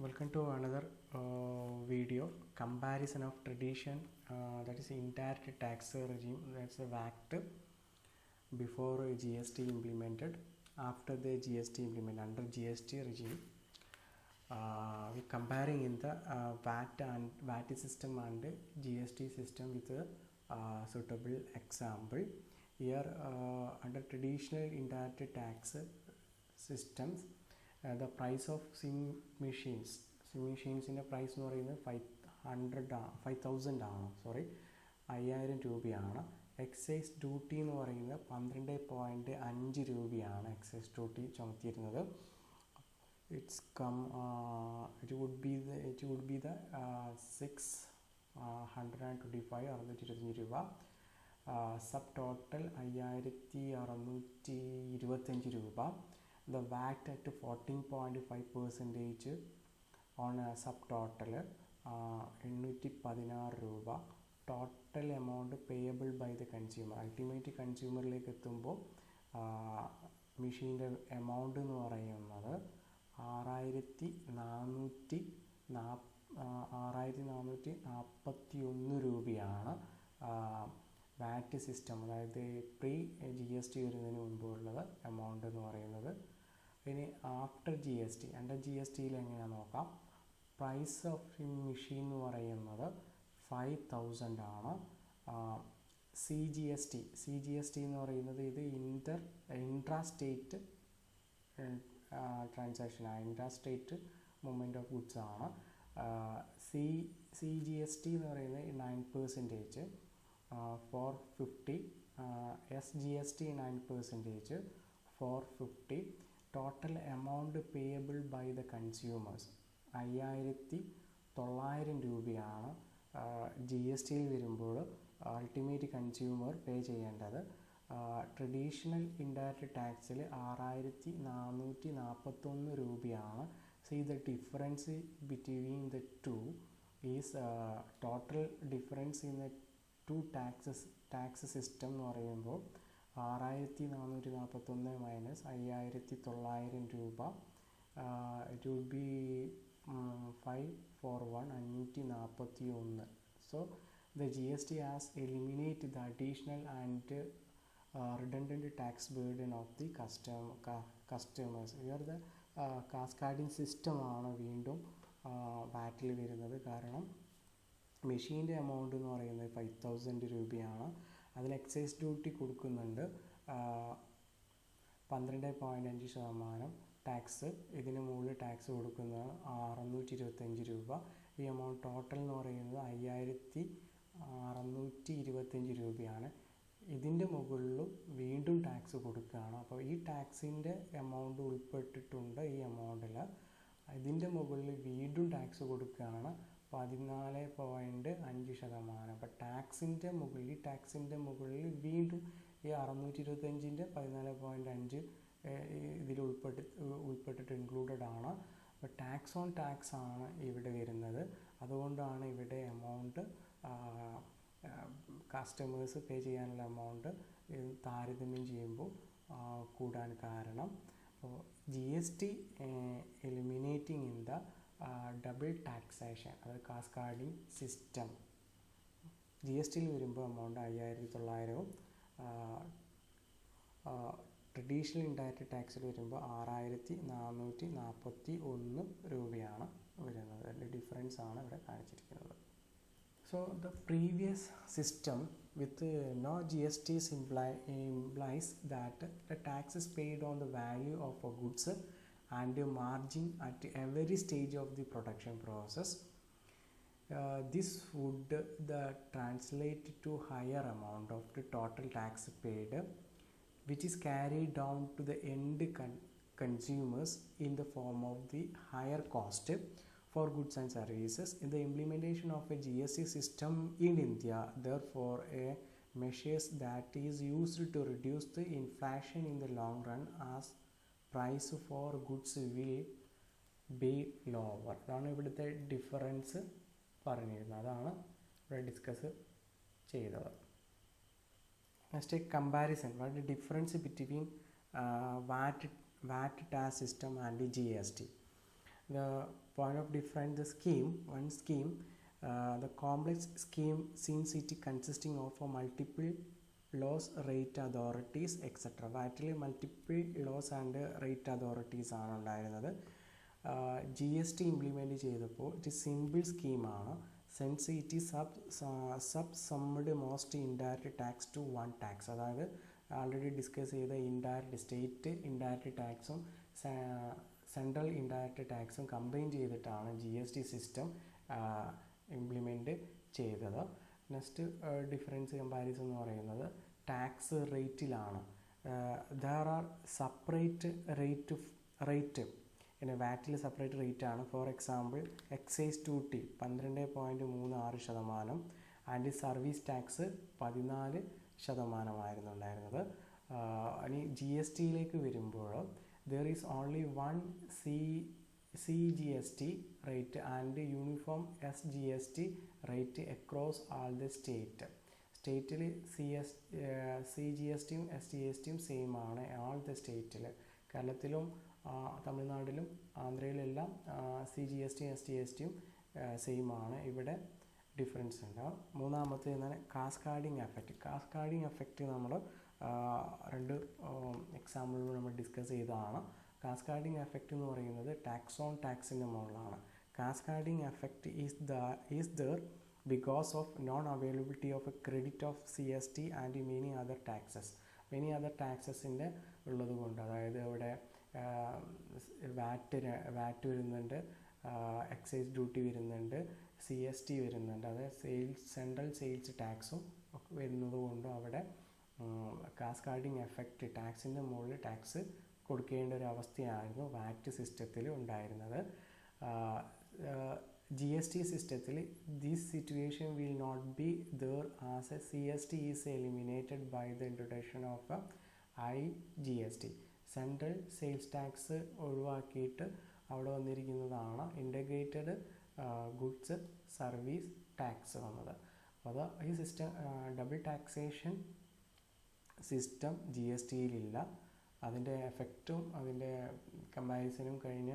Welcome to another video comparison of tradition, that is indirect tax regime, that's a VAT before GST implemented, after the GST implemented, under GST regime. We comparing in the VAT system and GST system with a suitable example. Here under traditional indirect tax systems, the price of SIM machines in a price എന്ന് പറയുന്നത് 5,000 ആണ്, sorry 5,000 രൂപയാണ്. Excise duty എന്ന് പറയുന്നത് 12.5 രൂപയാണ് excise duty ചുമത്തിയിരുന്നത്. It would be the 625 രൂപ. Sub total 5,625 രൂപ. The VAT at 14.5% on a subtotal 816 രൂപ. Total amount payable by the consumer. Ultimate കൺസ്യൂമറിലേക്ക് എത്തുമ്പോൾ മെഷീൻ്റെ എമൗണ്ട് എന്ന് പറയുന്നത് 6,441 രൂപയാണ്. വാറ്റ് സിസ്റ്റം, അതായത് പ്രീ GST വരുന്നതിന് മുൻപുള്ളത് എമൗണ്ട് എന്ന് പറയുന്നത്. ഇനി ആഫ്റ്റർ GST, അണ്ടർ GSTയിൽ എങ്ങനെയാണെന്ന് നോക്കാം. പ്രൈസ് ഓഫ് മെഷീൻ എന്ന് പറയുന്നത് 5,000 ആണ്. CGST എന്ന് പറയുന്നത് ഇത് ഇൻട്രാ സ്റ്റേറ്റ് ട്രാൻസാക്ഷനാണ്, intra state movement of goods ആണ്. CGST എന്ന് പറയുന്നത് 9%, 450. SGST 9%, 450. Total amount payable by the consumers 5,900 രൂപയാണ്. GSTയിൽ വരുമ്പോൾ അൾട്ടിമേറ്റ് കൺസ്യൂമർ പേ ചെയ്യേണ്ടത്. ട്രഡീഷണൽ ഇൻഡയറക്റ്റ് ടാക്സിൽ 6,441 രൂപയാണ്. See the difference between the two is total difference in the two tax system എന്ന് പറയുമ്പോൾ 6,441 minus 5,900 രൂപ, it will be 541. So the GST has eliminated the additional and redundant tax burden of the customers. Here the cascading system ആണ് വീണ്ടും wattle വരുന്നത്. കാരണം മെഷീൻ്റെ amount എന്ന് പറയുന്നത് 5,000 രൂപയാണ്. അതിൽ എക്സൈസ് ഡ്യൂട്ടി കൊടുക്കുന്നുണ്ട് 12.5% ടാക്സ്. ഇതിന് മുകളിൽ ടാക്സ് കൊടുക്കുന്നത് 625 രൂപ. ഈ എമൗണ്ട് ടോട്ടൽ എന്ന് പറയുന്നത് 5,625 രൂപയാണ്. ഇതിൻ്റെ മുകളിലും വീണ്ടും ടാക്സ് കൊടുക്കുകയാണ്. അപ്പോൾ ഈ ടാക്സിൻ്റെ എമൗണ്ട് ഉൾപ്പെട്ടിട്ടുണ്ട് ഈ എമൗണ്ടിൽ. ഇതിൻ്റെ മുകളിൽ വീണ്ടും ടാക്സ് കൊടുക്കുകയാണ് 14.5%. അപ്പോൾ ടാക്സിൻ്റെ മുകളിൽ വീണ്ടും ഈ 625-ൻ്റെ 14.5 ഇതിൽ ഉൾപ്പെട്ടിട്ട് ഇൻക്ലൂഡഡ് ആണ്. അപ്പോൾ ടാക്സ് ഓൺ ടാക്സ് ആണ് ഇവിടെ വരുന്നത്. അതുകൊണ്ടാണ് ഇവിടെ എമൗണ്ട് കസ്റ്റമേഴ്സ് പേ ചെയ്യാനുള്ള എമൗണ്ട് താരതമ്യം ചെയ്യുമ്പോൾ കൂടാൻ കാരണം. അപ്പോൾ GST eliminating in the double taxation, അതായത് കാസ്കാഡിങ് സിസ്റ്റം. GSTയിൽ വരുമ്പോൾ എമൗണ്ട് 5,900, ട്രഡീഷണൽ ഇൻഡയറക്റ്റ് ടാക്സിൽ വരുമ്പോൾ 6,441 രൂപയാണ് വരുന്നത്. അതിൻ്റെ ഡിഫറൻസ് ആണ് ഇവിടെ കാണിച്ചിരിക്കുന്നത്. So the previous system with no GST implies that the tax is paid on the value of a goods and margin at every stage of the production process. This would translate to higher amount of the total tax paid, which is carried down to the end consumers in the form of the higher cost for goods and services. In the implementation of a GST system in India, therefore, a measures that is used to reduce the inflation in the long run as price for goods will be lower. അതാണ് ഇവിടുത്തെ difference പറഞ്ഞിരുന്നത്, അതാണ് ഇവിടെ discuss ചെയ്തത്. Next comparison, what the difference between VAT tax system and the GST. the point of difference, the scheme, one scheme, the complex scheme since it consisting of multiple laws, rate authorities, etc. വാറ്റിൽ multiple laws and rate authorities ആണ് ഉണ്ടായിരുന്നത്. G S T implement ചെയ്തപ്പോൾ it simple സ്കീമാണ്. Sense it is subsumed most indirect tax to one tax. അതായത് already discuss ചെയ്ത indirect state indirect ടാക്സും central indirect ടാക്സും combine ചെയ്തിട്ടാണ് G S T system implement ചെയ്തത്. നെക്സ്റ്റ് ഡിഫറൻസ് കമ്പാരിസൺ എന്ന് പറയുന്നത് ടാക്സ് റേറ്റിലാണ്. ദർ ആർ സെപ്പറേറ്റ് റേറ്റ് പിന്നെ വാറ്റിൽ സെപ്പറേറ്റ് റേറ്റ് ആണ്. For example excise duty 12.36% and service tax 14% ഉണ്ടായിരുന്നത്. ഇനി ജി എസ് ടിയിലേക്ക് വരുമ്പോൾ there is only one CGST rate and uniform SGST rate across all the state. സ്റ്റേറ്റിൽ CGSTയും SGSTയും സെയിം ആണ് all the സ്റ്റേറ്റിൽ. കേരളത്തിലും തമിഴ്നാട്ടിലും ആന്ധ്രയിലെല്ലാം CGSTയും SGSTയും സെയിം ആണ്. ഇവിടെ ഡിഫറൻസ് ഉണ്ട്. മൂന്നാമത്തെ എന്താണ് കാസ്കാഡിങ് എഫക്റ്റ്. കാസ്കാഡിങ് എഫക്റ്റ് നമ്മൾ രണ്ട് എക്സാമ്പിളുകൾ നമ്മൾ ഡിസ്കസ് ചെയ്തതാണ്. കാസ്കാഡിങ് എഫക്റ്റ് എന്ന് പറയുന്നത് ടാക്സ് ഓൺ ടാക്സിൻ്റെ മുകളിലാണ്. Cascading effect is there because of non availability of a credit of CST and many other ടാക്സസിൻ്റെ ഉള്ളത് കൊണ്ട്. അതായത് ഇവിടെ വാറ്റ് വരുന്നുണ്ട്, എക്സൈസ് ഡ്യൂട്ടി വരുന്നുണ്ട്, CST വരുന്നുണ്ട്, അതായത് സെൻട്രൽ സെയിൽസ് ടാക്സും വരുന്നത് കൊണ്ടും അവിടെ കാസ്കാഡിങ് എഫക്റ്റ് ടാക്സിൻ്റെ മുകളിൽ ടാക്സ് കൊടുക്കേണ്ട ഒരു അവസ്ഥയായിരുന്നു വാറ്റ് സിസ്റ്റത്തിൽ ഉണ്ടായിരുന്നത്. ജി എസ് ടി സിസ്റ്റത്തിൽ this situation will not be there as a CST is eliminated by the introduction of IGST. Central sales tax ഒഴിവാക്കിയിട്ട് അവിടെ വന്നിരിക്കുന്നതാണ് ഇൻ്റഗ്രേറ്റഡ് ഗുഡ്സ് സർവീസ് ടാക്സ് വന്നത്. അപ്പോൾ അത് ഈ system double taxation system G S ടിയിലില്ല. അതിൻ്റെ എഫക്റ്റും അതിൻ്റെ കമ്പാരിസനും കഴിഞ്ഞ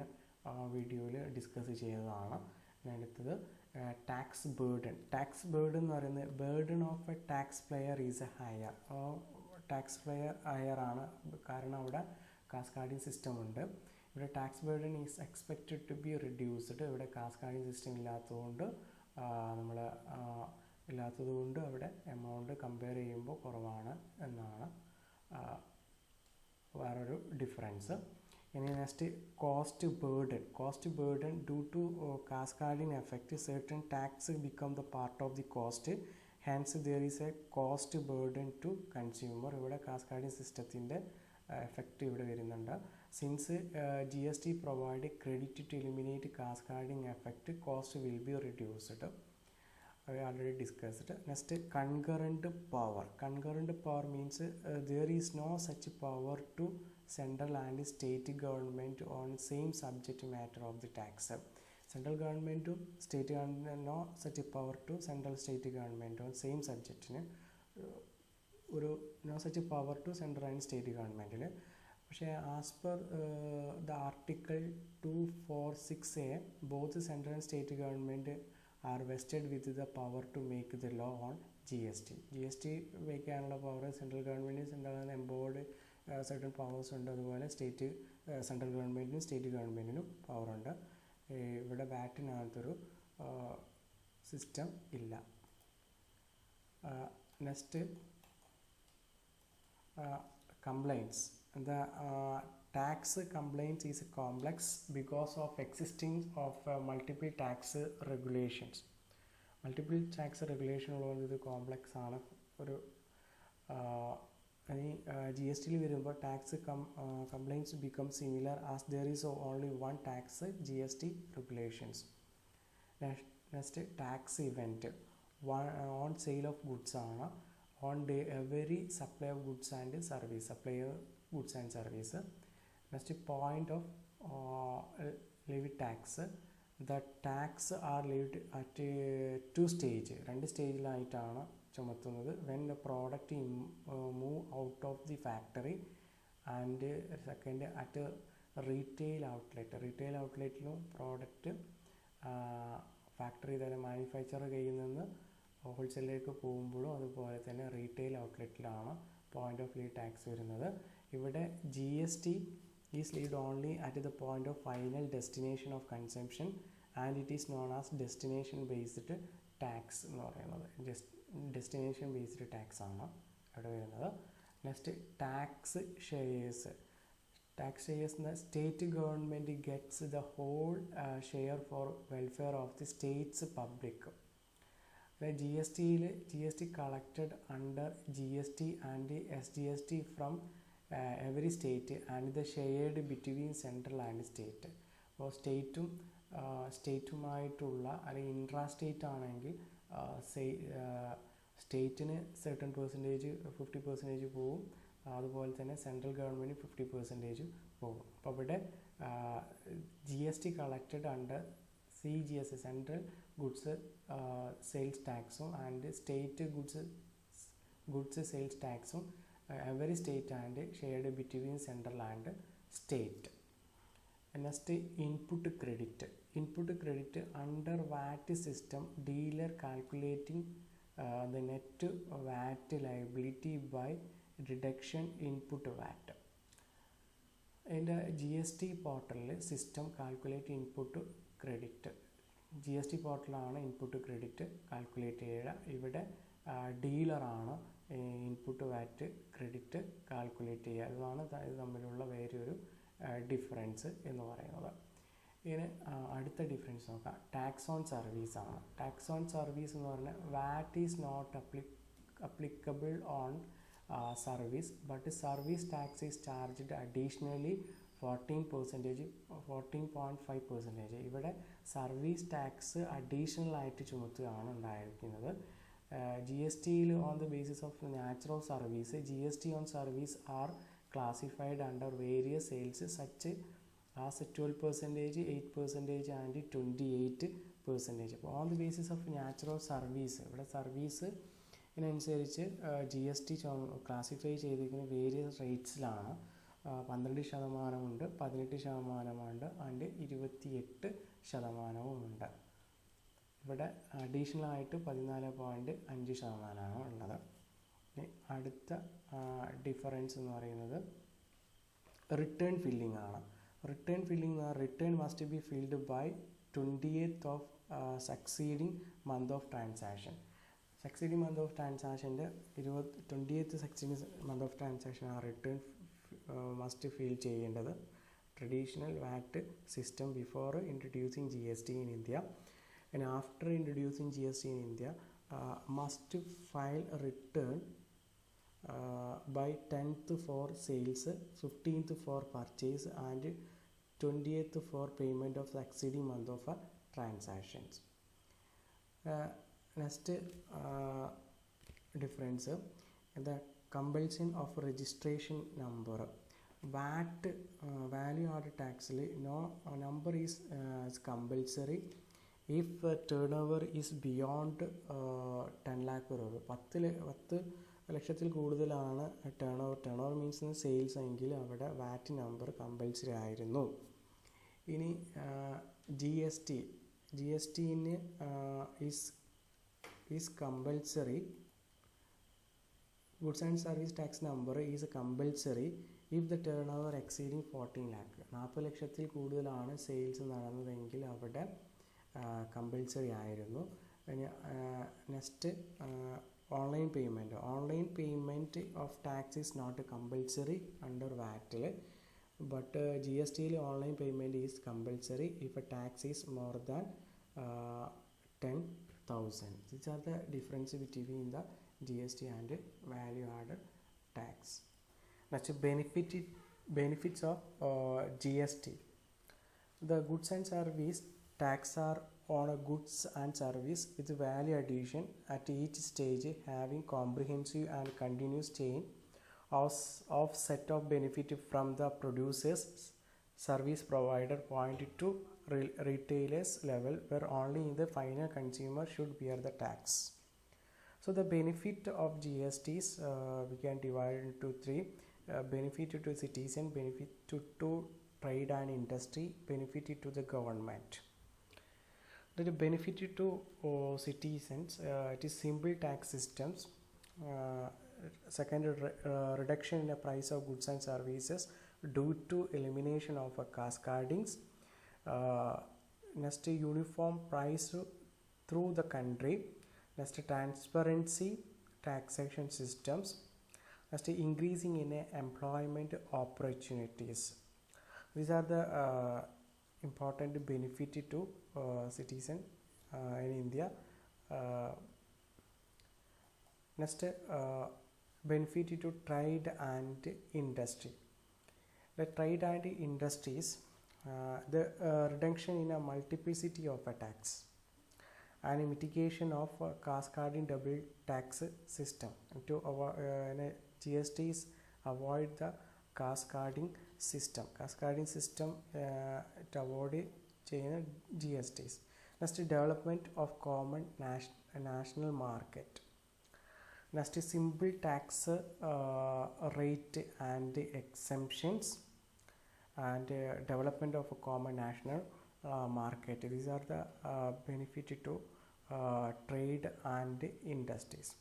വീഡിയോയിൽ ഡിസ്കസ് ചെയ്തതാണ്. അടുത്തത് ടാക്സ് ബേർഡൻ. ടാക്സ് ബേർഡൻ എന്ന് പറയുന്നത് burden of a tax player is a higher. Tax player higher ആണ്, കാരണം അവിടെ കാസ്കാഡിങ് സിസ്റ്റം ഉണ്ട്. ഇവിടെ tax burden is expected to be reduced. ഇവിടെ കാസ്കാഡിങ് സിസ്റ്റം ഇല്ലാത്തതുകൊണ്ട് അവിടെ എമൗണ്ട് കമ്പയർ ചെയ്യുമ്പോൾ കുറവാണ് എന്നാണ് വേറൊരു ഡിഫറൻസ്. ഇനി next cost burden due to cascading effect certain tax become the part of the cost, hence there is a cost burden to consumer. ഇവിടെ cascading സിസ്റ്റത്തിൻ്റെ എഫക്റ്റ് ഇവിടെ വരുന്നുണ്ട്. Since GST provide credit to eliminate cascading effect, cost will be reduced. I already discussed. Next, concurrent power. Concurrent power means there is no such power to central and state government on same subject matter of the tax. Central government to state government no such power to central state government on same subject. No such power to central and state government. പക്ഷേ as per the article 246A both central and state government are vested with the power to make the law on GST. GST വയ്ക്കാനുള്ള power central government central empowered certain powers ഉണ്ട്. അതുപോലെ central ഗവൺമെൻറ്റിനും state ഗവൺമെൻറ്റിനും പവറുണ്ട്. ഇവിടെ വാറ്റിനകത്തൊരു system ഇല്ല. Next complaints. The tax complaints is complex because of existence of multiple tax regulations. Multiple tax regulation ഉള്ളത് ഇത് complex ആണ്. ഒരു G S ടിയിൽ വരുമ്പോൾ tax complaints become similar as there is only one tax GST regulations. Next tax event on sale of goods ആണ്. On every supply of goods and service, goods and service. Next point of levy tax. The tax are levied at two stage. രണ്ട് സ്റ്റേജിലായിട്ടാണ് ചുമത്തുന്നത്. when the product move out of the factory and second at retail ഔട്ട്ലെറ്റിലും product factory തരം manufacture ചെയ്യുന്ന ഹോൾസെയിലേക്ക് പോകുമ്പോഴും അതുപോലെ തന്നെ retail ഔട്ട്ലെറ്റിലാണ് point of levy tax വരുന്നത്. ഇവിടെ GST is levied only at the point of final destination of consumption and it is known as destination based tax എന്ന് പറയുന്നത്. ഡെസ്റ്റിനേഷൻ ബേസ്ഡ് ടാക്സ് ആണ് ഇവിടെ വരുന്നത്. Next tax shares. State government gets the whole share for welfare of the state's public. GST collected under GST and SGST from every state and the shared between central and state. അപ്പോൾ സ്റ്റേറ്റുമായിട്ടുള്ള അല്ലെങ്കിൽ intra state ആണെങ്കിൽ സ്റ്റേറ്റിന് certain percentage 50% പോവും, അതുപോലെ തന്നെ central government 50% പോകും. അപ്പോൾ ഇവിടെ GST collected under CGS central goods sales ടാക്സും ആൻഡ് സ്റ്റേറ്റ് ഗുഡ്സ് സെയിൽസ് ടാക്സും every state and shared between central and state. Next input credit under VAT system dealer calculating the net VAT liability by reduction input VAT. അതിൻ്റെ GST പോർട്ടലിൽ system calculate input credit. GST പോർട്ടലാണ് input credit calculate ചെയ്യുക. ഇവിടെ ഡീലറാണ് input VAT credit calculate ചെയ്യുക. അതാണ് ഇത് തമ്മിലുള്ള വേറൊരു ഡിഫറൻസ് എന്ന് പറയുന്നത്. ഇങ്ങനെ അടുത്ത ഡിഫറൻസ് നോക്കാം. ടാക്സ് ഓൺ സർവീസ് ആണ്. ടാക്സ് ഓൺ സർവീസ് എന്ന് പറഞ്ഞാൽ VAT is not applicable on service but service tax is charged additionally 14.5%. ഇവിടെ സർവീസ് ടാക്സ് അഡീഷണൽ ആയിട്ട് ചുമത്തുകയാണ് ഉണ്ടായിരിക്കുന്നത്. GSTയിൽ on the basis of natural service GST on service are classified under various sales such as 12%, 8% and 28%. അപ്പോൾ on the basis of natural service, ഇവിടെ service ഇതിനനുസരിച്ച് GST classify ചെയ്തിരിക്കുന്ന various റേറ്റ്സിലാണ്. 12% ഉണ്ട്, 18% ആൻഡ് 28% ഉണ്ട്. ഇവിടെ അഡീഷണൽ ആയിട്ട് 14.5% ഉള്ളത്. അടുത്ത ഡിഫറൻസ് എന്ന് പറയുന്നത് റിട്ടേൺ ഫില്ലിംഗ് ആണ്. Return must be filled by 20th of succeeding month of transaction. Succeeding month of transactionൻ്റെ 20th succeeding month of transaction ആ റിട്ടേൺ മസ്റ്റ് ഫിൽ ചെയ്യേണ്ടത്. Traditional VAT system before introducing GST in India and after introducing GST in India must file a return by 10th for sales, 15th for purchase and 20th for payment of succeeding month of transactions. Next difference, the compulsion of registration number. VAT value added tax no number is compulsory if turnover is beyond 10 lakh per year. 10 ലക്ഷത്തിൽ കൂടുതലാണ് turn over means sales എങ്കിൽ അവിടെ വാറ്റ് number compulsory ആയിരുന്നു. ഇനി GSTന് is compulsory. Goods and service tax number is compulsory if the turnover exceeding 14 lakh. 40 ലക്ഷത്തിൽ കൂടുതലാണ് sales നടന്നതെങ്കിൽ അവിടെ കമ്പൽസറി ആയിരുന്നു. Next online payment of tax is not compulsory under VAT, but GSTയിൽ online payment is compulsory if a tax is more than 10,000. These are the difference between the GST and value added tax. Next, benefits of GST. The goods and service tax are on a goods and service with value addition at each stage, having comprehensive and continuous chain of set of benefit from the producers, service provider point to retailers level, where only the final consumer should bear the tax. So the benefit of GSTs we can divide into three. Benefit to citizen, benefit to trade and industry benefited to the government. The benefit to citizens, it is simple tax systems. Second, reduction in the price of goods and services due to elimination of cascadings. Next, uniform price through the country. Next, transparency taxation systems. Next, increasing in employment opportunities. These are the important benefit to citizen in India. Next, benefit to trade and industry. The trade and industries, the reduction in a multiplicity of a tax and a mitigation of cascading double tax system. To GSTs avoid the cascading system. Cascading system to avoid GSTs. Next, development of common national market. Next, simple tax rate and exemptions, and development of a common national market. These are the benefit to trade and industries.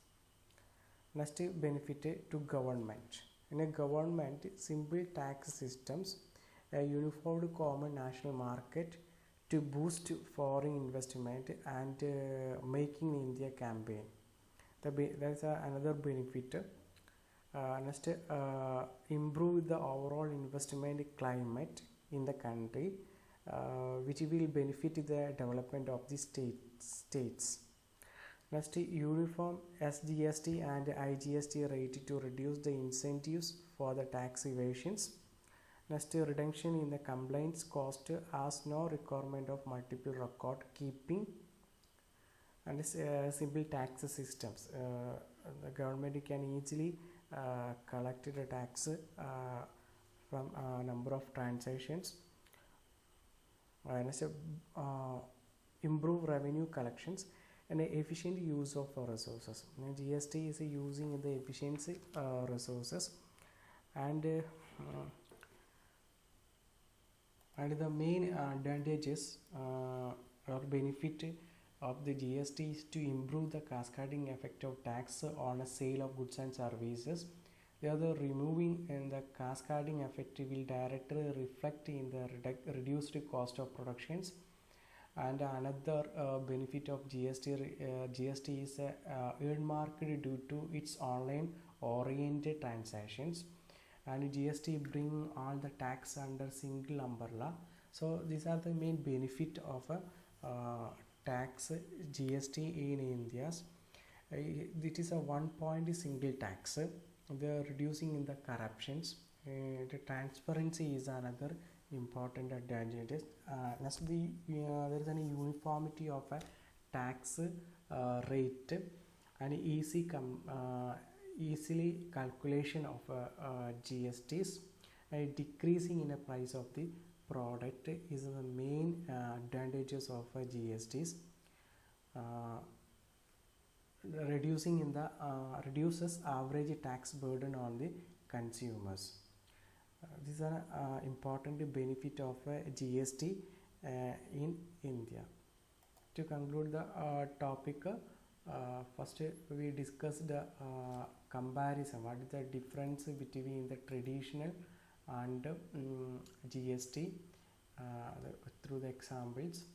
Next, benefit to government. In a government, simple tax systems, a uniform common national market to boost foreign investment and making India campaign. That's another benefit. Next, improve the overall investment climate in the country, which will benefit the development of the states. Next, uniform SGST and IGST rate to reduce the incentives for the tax evasions. Next, reduction in the complaints cost as no requirement of multiple record keeping. And simple tax systems. The government can easily collect the tax from a number of transactions. Next, improve revenue collections and efficient use of resources. GST is using the efficiency resources, and the main advantages or benefit of the GST is to improve the cascading effect of tax on a sale of goods and services. The other, removing and the cascading effect will directly reflect in the reduced cost of productions. And another benefit of GST is earmarked due to its online oriented transactions, and GST bring all the tax under single umbrella. So these are the main benefit of a tax GST in India. It is a one-point single tax. The reducing in the corruptions. The transparency is another important advantage. Next, there is an uniformity of a tax rate and easily calculation of GSTs. Decreasing in the price of the product is the main advantages of GSTs. Reducing in the reduces average tax burden on the consumers. These are important benefit of GST in India. To conclude the topic, first we discussed the comparison. What is the difference between the traditional and GST through the examples.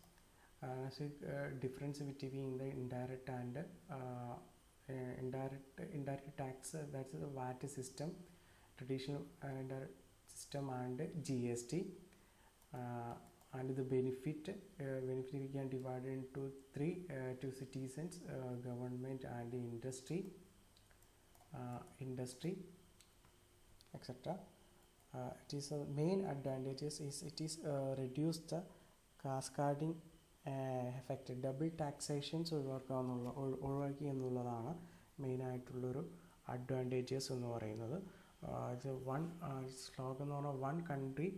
Difference between the indirect and indirect tax, that's the VAT system, traditional indirect system, and GST. And the benefit we can divide into three: to citizens, government, and industry, etc. It is main advantages is it is reduce the cascading effect. Double taxations ഒഴിവാക്കി എന്നുള്ളതാണ് മെയിനായിട്ടുള്ളൊരു advantages എന്ന് പറയുന്നത്. ഇത് slogan എന്ന് പറഞ്ഞാൽ one country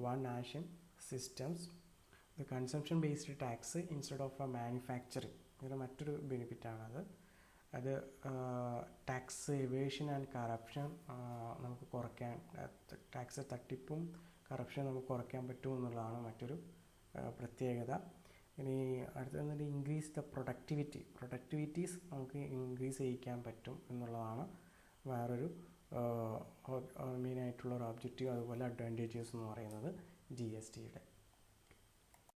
one nation systems, the consumption based tax instead of manufacturing. ഇതിന് മറ്റൊരു ബെനിഫിറ്റാണത്. അത് ടാക്സ് എവേഷൻ ആൻഡ് കറപ്ഷൻ നമുക്ക് കുറയ്ക്കാൻ, ടാക്സ് തട്ടിപ്പും കറപ്ഷൻ നമുക്ക് കുറയ്ക്കാൻ പറ്റും എന്നുള്ളതാണ് മറ്റൊരു പ്രത്യേകത. ഇനി അടുത്ത വന്നിട്ട് ഇൻക്രീസ് ദ പ്രൊഡക്ടിവിറ്റീസ് നമുക്ക് ഇൻക്രീസ് ചെയ്യിക്കാൻ പറ്റും എന്നുള്ളതാണ് വേറൊരു മെയിനായിട്ടുള്ളൊരു ഒബ്ജക്റ്റീവ്. അതുപോലെ അഡ്വാൻറ്റേജസ് എന്ന് പറയുന്നത് GSTയുടെ.